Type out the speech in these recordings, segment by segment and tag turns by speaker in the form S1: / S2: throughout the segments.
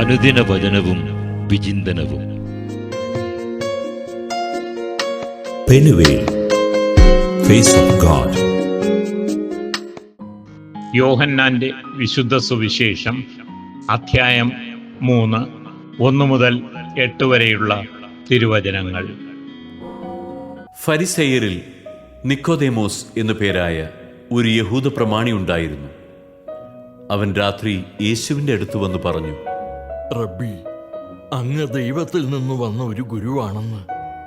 S1: അനുദിന വചനവും വിചിന്തനവും.
S2: പെനുവേൽ, ഫേസ് ഓഫ് ഗോഡ്.
S3: യോഹന്നാന്റെ വിശുദ്ധ സുവിശേഷം അധ്യായം 3, 1 മുതൽ 8 വരെയുള്ള തിരുവചനങ്ങൾ.
S4: ഫരിസേയരിൽ നിക്കോദേമോസ് എന്നു പേരായ ഒരു യഹൂദ പ്രമാണി ഉണ്ടായിരുന്നു. അവൻ രാത്രി യേശുവിൻ്റെ അടുത്ത് വന്ന് പറഞ്ഞു,
S5: റബ്ബി, അങ്ങ് ദൈവത്തിൽ നിന്ന് വന്ന ഒരു ഗുരുവാണെന്ന്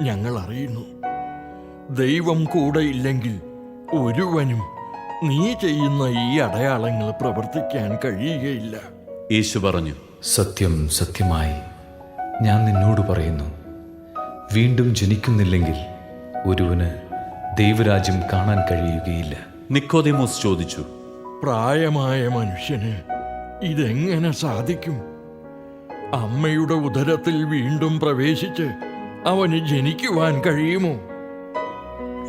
S5: ഞങ്ങൾ അറിയുന്നു. ദൈവം കൂടെ ഇല്ലെങ്കിൽ ഒരുവനും നീ ചെയ്യുന്ന ഈ അടയാളങ്ങൾ പ്രവർത്തിക്കാൻ കഴിയുകയില്ല.
S4: യേശു പറഞ്ഞു,
S6: സത്യം സത്യമായി ഞാൻ നിന്നോട് പറയുന്നു, വീണ്ടും ജനിക്കുന്നില്ലെങ്കിൽ ഒരുവന് ദൈവരാജ്യം കാണാൻ കഴിയുകയില്ല.
S4: നിക്കോദേമോസ് ചോദിച്ചു,
S5: പ്രായമായ മനുഷ്യന് ഇതെങ്ങനെ സാധിക്കും? അമ്മയുടെ ഉദരത്തിൽ വീണ്ടും പ്രവേശിച്ച് അവന് ജനിക്കുവാൻ കഴിയുമോ?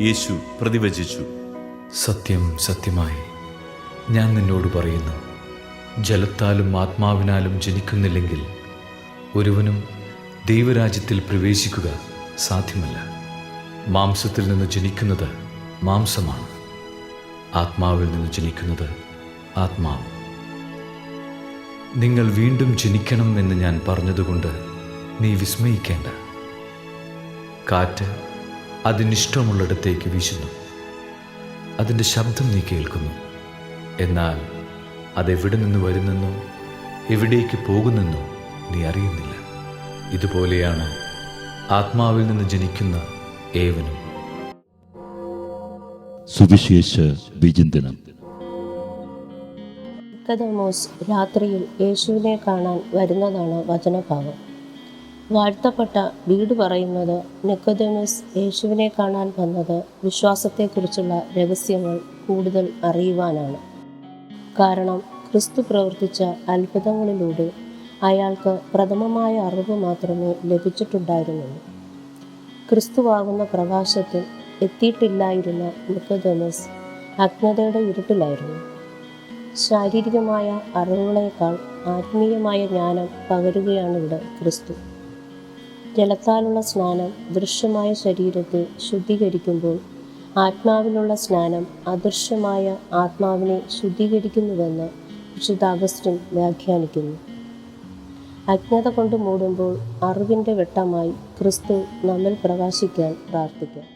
S4: യേശു പ്രതിവചിച്ചു,
S6: സത്യം സത്യമായി ഞാൻ നിന്നോട് പറയുന്നു, ജലത്താലും ആത്മാവിനാലും ജനിക്കുന്നില്ലെങ്കിൽ ഒരുവനും ദൈവരാജ്യത്തിൽ പ്രവേശിക്കുക സാധ്യമല്ല. മാംസത്തിൽ നിന്ന് ജനിക്കുന്നത് മാംസമാണ്, ആത്മാവിൽ നിന്ന് ജനിക്കുന്നത് ആത്മാവ്. നിങ്ങൾ വീണ്ടും ജനിക്കണം എന്ന് ഞാൻ പറഞ്ഞതുകൊണ്ട് നീ വിസ്മയിക്കേണ്ട. കാറ്റ് അതിനിഷ്ടമുള്ളിടത്തേക്ക് വീശുന്നു, അതിൻ്റെ ശബ്ദം നീ കേൾക്കുന്നു, എന്നാൽ അതെവിടെ നിന്ന് വരുന്നെന്നോ എവിടേക്ക് പോകുന്നെന്നോ നീ അറിയുന്നില്ല. ഇതുപോലെയാണ് ആത്മാവിൽ നിന്ന് ജനിക്കുന്ന ഏവനും.
S1: സുവിശേഷ വിചിന്തനം.
S7: നിക്കോദേമോസ് രാത്രിയിൽ യേശുവിനെ കാണാൻ വരുന്നതാണ് വചനഭാഗം. വാഴ്ത്തപ്പെട്ട വീട് പറയുന്നത് നിക്കോദേമോസ് യേശുവിനെ കാണാൻ വന്നത് വിശ്വാസത്തെക്കുറിച്ചുള്ള രഹസ്യങ്ങൾ കൂടുതൽ അറിയുവാനാണ്. കാരണം ക്രിസ്തു പ്രവർത്തിച്ച അത്ഭുതങ്ങളിലൂടെ അയാൾക്ക് പ്രഥമമായ അറിവ് മാത്രമേ ലഭിച്ചിട്ടുണ്ടായിരുന്നുള്ളൂ. ക്രിസ്തുവാകുന്ന പ്രകാശത്തിൽ എത്തിയിട്ടില്ലായിരുന്ന നിക്കോദേമോസ് അജ്ഞതയുടെ ഇരുട്ടിലായിരുന്നു. ശാരീരികമായ അറിവുകളേക്കാൾ ആത്മീയമായ ജ്ഞാനം പകരുകയാണ് ഇവിടെ ക്രിസ്തു. ജലത്താലുള്ള സ്നാനം ദൃശ്യമായ ശരീരത്തെ ശുദ്ധീകരിക്കുമ്പോൾ ആത്മാവിലുള്ള സ്നാനം അദൃശ്യമായ ആത്മാവിനെ ശുദ്ധീകരിക്കുന്നുവെന്ന് വിശുദ്ധ അഗസ്റ്റിൻ വ്യാഖ്യാനിക്കുന്നു. അജ്ഞത കൊണ്ട് മൂടുമ്പോൾ അറിവിൻ്റെ വെട്ടമായി ക്രിസ്തു നമ്മിൽ പ്രകാശിക്കാൻ പ്രാർത്ഥിക്കാം.